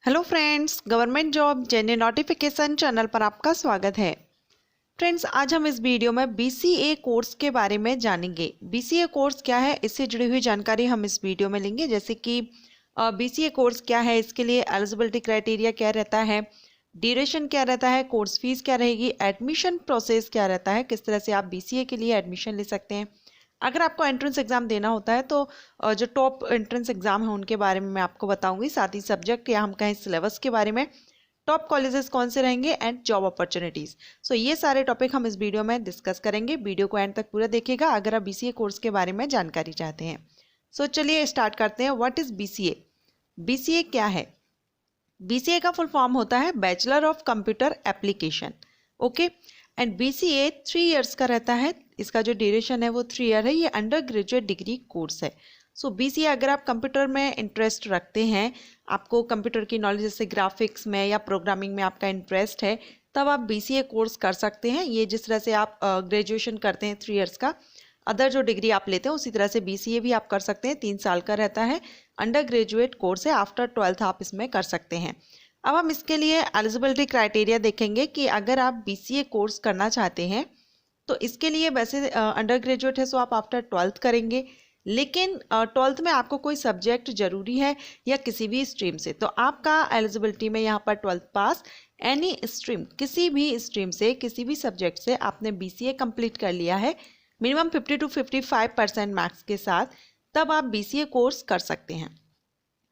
Hello friends, government job genuine notification channel पर आपका स्वागत है। फ्रेंड्स, आज हम इस वीडियो में बीसीए कोर्स के बारे में जानेंगे। बीसीए कोर्स क्या है, इससे जुड़ी हुई जानकारी हम इस वीडियो में लेंगे। जैसे कि बीसीए कोर्स क्या है, इसके लिए एलिजिबिलिटी क्राइटेरिया क्या रहता है, ड्यूरेशन क्या रहता है, कोर्स फीस क्या रहेगी, एडमिशन प्रोसेस क्या रहता है, किस तरह से आप बीसीए के लिए एडमिशन ले सकते हैं। अगर आपको एंट्रेंस एग्जाम देना होता है तो जो टॉप एंट्रेंस एग्जाम है उनके बारे में मैं आपको बताऊंगी, साथ ही सब्जेक्ट या हम कहें सिलेबस के बारे में, टॉप कॉलेजेस कौन से रहेंगे एंड जॉब अपॉर्चुनिटीज। सो ये सारे टॉपिक हम इस वीडियो में डिस्कस करेंगे। वीडियो को एंड तक पूरा देखिएगा अगर आप बीसीए कोर्स के बारे में जानकारी चाहते हैं। सो चलिए स्टार्ट करते हैं। What is BCA? बीसीए क्या है? बीसीए का फुल फॉर्म होता है bachelor of computer application. Okay, and BCA 3 years का रहता है। इसका जो ड्यूरेशन है वो 3 ईयर है। ये अंडर ग्रेजुएट डिग्री कोर्स है। सो बीसीए अगर आप कंप्यूटर में इंटरेस्ट रखते हैं, आपको कंप्यूटर की नॉलेज जैसे ग्राफिक्स में या प्रोग्रामिंग में आपका इंटरेस्ट है, तब आप बीसीए कोर्स कर सकते हैं। ये जिस तरह से आप ग्रेजुएशन करते हैं 3 इयर्स का, अदर जो डिग्री आप लेते हैं उसी तरह से बीसीए भी आप कर सकते हैं। 3 साल का रहता है, अंडर ग्रेजुएट कोर्स है। आफ्टर 12th आप इसमें कर सकते हैं। अब हम इसके लिए एलिजिबिलिटी क्राइटेरिया देखेंगे कि अगर आप बीसीए कोर्स करना चाहते हैं तो इसके लिए वैसे अंडर ग्रेजुएट है सो आप आफ्टर 12th करेंगे, लेकिन 12th में आपको कोई सब्जेक्ट जरूरी है या किसी भी स्ट्रीम से, तो आपका एलिजिबिलिटी में यहाँ पर 12th पास एनी स्ट्रीम, किसी भी स्ट्रीम से, किसी भी सब्जेक्ट से आपने बीसीए कंप्लीट कर लिया है मिनिमम 50 to 55% मार्क्स के साथ, तब आप बीसीए कोर्स कर सकते हैं।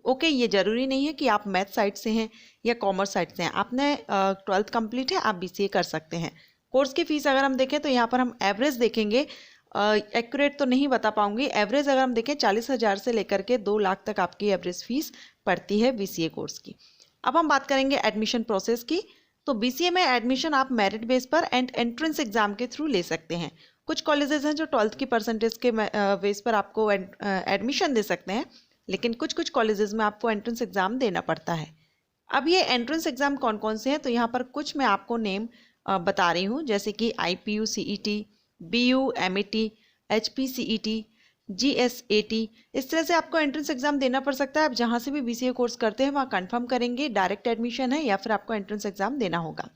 ओके, ये जरूरी नहीं है कि आप मैथ साइड से हैं या कॉमर्स साइड से हैं। आपने 12th कंप्लीट है, आप बीसीए कर सकते हैं। कोर्स की फीस अगर हम देखें तो यहाँ पर हम एवरेज देखेंगे, एक्यूरेट तो नहीं बता पाऊंगी। एवरेज अगर हम देखें 40,000 से लेकर के 2 लाख तक आपकी एवरेज फीस पड़ती है बीसीए कोर्स की। अब हम बात करेंगे एडमिशन प्रोसेस की। तो बीसीए में एडमिशन आप मेरिट बेस पर एंड एंट्रेंस एग्जाम के थ्रू ले सकते हैं। कुछ कॉलेजेस हैं जो 12th की परसेंटेज के बेस पर आपको एडमिशन दे सकते हैं, लेकिन कुछ कुछ कॉलेजेस में आपको एंट्रेंस एग्जाम देना पड़ता है। अब ये एंट्रेंस एग्जाम कौन कौन से हैं, तो यहाँ पर कुछ मैं आपको नेम बता रही हूँ, जैसे कि IPU CET, BU MET, HP CET, GSAT। इस तरह से आपको एंट्रेंस एग्जाम देना पड़ सकता है। आप जहाँ से भी बीसीए कोर्स करते हैं वहाँ कंफर्म करेंगे डायरेक्ट एडमिशन है या फिर आपको एंट्रेंस एग्जाम देना होगा।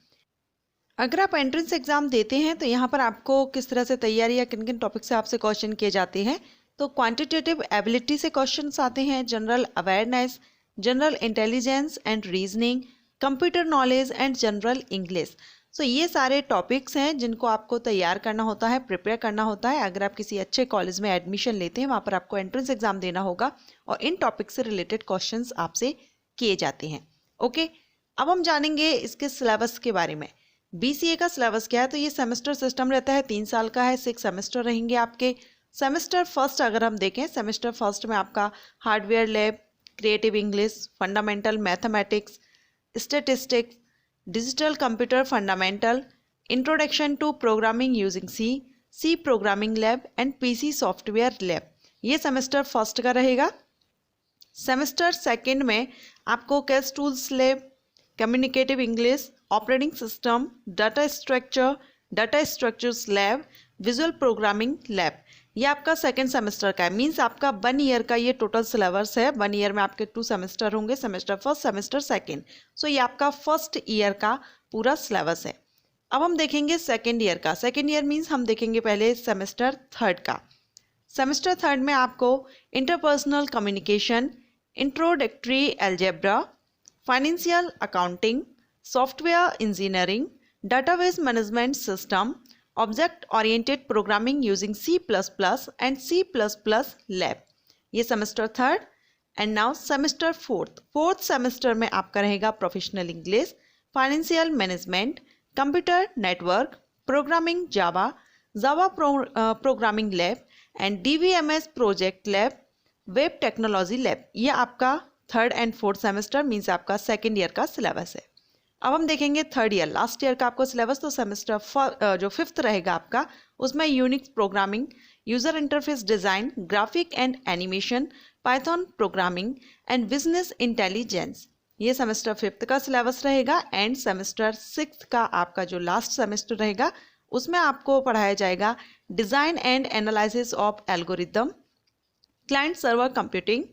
अगर आप एंट्रेंस एग्जाम देते हैं तो यहाँ पर आपको किस तरह से तैयारी या किन किन टॉपिक से आपसे क्वेश्चन किए जाते हैं, तो क्वांटिटेटिव एबिलिटी से क्वेश्चन आते हैं, general awareness, general intelligence and reasoning, computer knowledge and general English. So ये सारे टॉपिक्स हैं जिनको आपको तैयार करना होता है, प्रिपेयर करना होता है। अगर आप किसी अच्छे कॉलेज में एडमिशन लेते हैं, वहाँ पर आपको एंट्रेंस एग्जाम देना होगा और इन टॉपिक से रिलेटेड क्वेश्चंस आपसे किए जाते हैं। ओके, अब हम जानेंगे इसके सिलेबस के बारे में। बीसीए का सिलेबस क्या है, तो ये सेमेस्टर सिस्टम रहता है, 3 साल का है, 6 सेमेस्टर रहेंगे आपके। सेमेस्टर फर्स्ट अगर हम देखें, सेमेस्टर फर्स्ट में आपका hardware lab, creative English, fundamental mathematics, statistics, digital computer fundamental, introduction to programming using C programming lab and PC software lab, ये सेमेस्टर फर्स्ट का रहेगा। सेमेस्टर सेकंड में आपको case tools lab, communicative English, operating system, data structures lab, visual programming lab, ये आपका second semester का है। Means आपका 1 ईयर का ये टोटल सिलेबस है। 1 ईयर में आपके 2 सेमेस्टर होंगे, सेमेस्टर फर्स्ट, सेमेस्टर सेकेंड। सो ये आपका फर्स्ट ईयर का पूरा सिलेबस है। अब हम देखेंगे सेकेंड ईयर का। सेकेंड ईयर मीन्स हम देखेंगे पहले सेमेस्टर थर्ड का। सेमेस्टर थर्ड में आपको interpersonal communication, introductory algebra, financial accounting, software engineering, database management system, object oriented programming using C++ and C++ lab, ये semester third. And now semester fourth semester में आपका रहेगा professional English, financial management, computer network, programming Java programming lab and DVMS project lab, web technology lab, ये आपका third and fourth semester means आपका second year का syllabus है। अब हम देखेंगे थर्ड ईयर, लास्ट ईयर का आपको सिलेबस। तो सेमेस्टर जो फिफ्थ रहेगा आपका, उसमें Unix programming, user interface design, graphic and animation, Python programming and business intelligence, ये सेमेस्टर फिफ्थ का सिलेबस रहेगा। एंड सेमेस्टर सिक्स्थ का आपका जो लास्ट सेमेस्टर रहेगा, उसमें आपको पढ़ाया जाएगा design and analysis of algorithm, client server computing,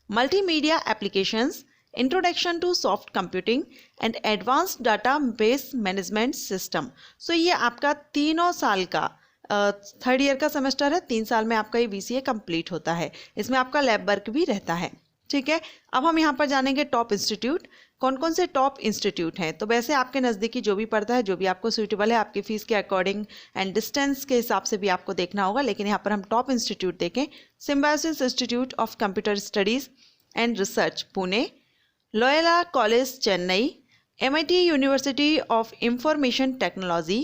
multimedia applications, introduction to soft computing and advanced data base management system. So ये आपका 3 साल का थर्ड ईयर का सेमेस्टर है। 3 साल में आपका ये BCA कंप्लीट होता है। इसमें आपका लैब वर्क भी रहता है। ठीक है, अब हम यहाँ पर जानेंगे टॉप इंस्टीट्यूट। कौन कौन से टॉप इंस्टीट्यूट हैं, तो वैसे आपके नज़दीकी जो भी पड़ता है, जो भी आपको सूटेबल है, आपकी फ़ीस के अकॉर्डिंग एंड डिस्टेंस के हिसाब से भी आपको देखना होगा। लेकिन यहाँ पर हम टॉप इंस्टीट्यूट देखें, Symbiosis institute of computer studies and research Pune, Loyola college Chennai, MIT university of information technology,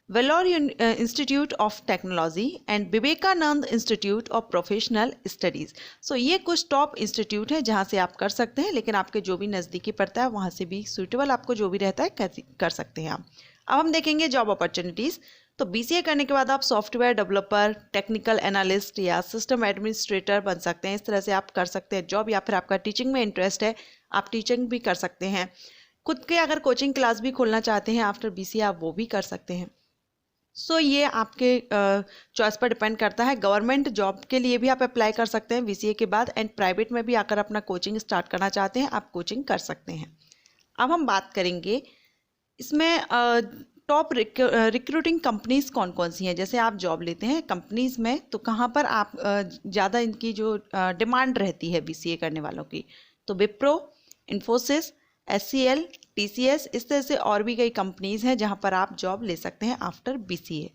Vellore institute of technology and Vivekananda institute of professional studies. So ये कुछ टॉप इंस्टीट्यूट हैं जहाँ से आप कर सकते हैं, लेकिन आपके जो भी नज़दीकी पड़ता है वहाँ से भी सूटेबल आपको जो भी रहता है कर सकते हैं आप। अब हम देखेंगे जॉब अपॉर्चुनिटीज़। तो BCA करने के बाद आप सॉफ्टवेयर डेवलपर, टेक्निकल एनालिस्ट या सिस्टम एडमिनिस्ट्रेटर बन सकते हैं। इस तरह से आप कर सकते हैं जॉब, या फिर आपका टीचिंग में इंटरेस्ट है, आप टीचिंग भी कर सकते हैं। खुद के अगर कोचिंग क्लास भी खोलना चाहते हैं आफ्टर BCA, आप वो भी कर सकते हैं। सो ये आपके चॉइस पर डिपेंड करता है। गवर्नमेंट जॉब के लिए भी आप अप्लाई कर सकते हैं BCA के बाद, एंड प्राइवेट में भी आकर अपना कोचिंग स्टार्ट करना चाहते हैं, आप कोचिंग कर सकते हैं। अब हम बात करेंगे इसमें टॉप रिक्रूटिंग कंपनीज कौन कौन सी हैं। जैसे आप जॉब लेते हैं कंपनीज में, तो कहाँ पर आप ज़्यादा इनकी जो डिमांड रहती है BCA करने वालों की, तो विप्रो, इन्फोसिस, HCL, TCS, इस तरह से और भी कई कंपनीज हैं जहां पर आप जॉब ले सकते हैं आफ्टर BCA।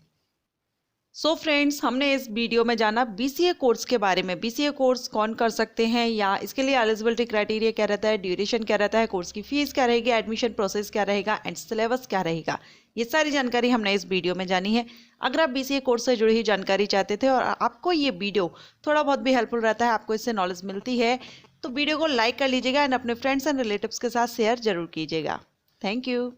सो फ्रेंड्स, हमने इस वीडियो में जाना BCA कोर्स के बारे में। BCA कोर्स कौन कर सकते हैं, या इसके लिए एलिजिबिलिटी क्राइटेरिया क्या रहता है, ड्यूरेशन क्या रहता है, कोर्स की फीस क्या रहेगी, एडमिशन प्रोसेस क्या रहेगा एंड सिलेबस क्या रहेगा। ये सारी जानकारी हमने इस वीडियो में जानी है। अगर आप BCA कोर्स से जुड़ी हुई जानकारी चाहते थे और आपको ये वीडियो थोड़ा बहुत भी हेल्पफुल रहता है, आपको इससे नॉलेज मिलती है, तो वीडियो को लाइक कर लीजिएगा एंड अपने फ्रेंड्स एंड रिलेटिव्स के साथ शेयर जरूर कीजिएगा। Thank you.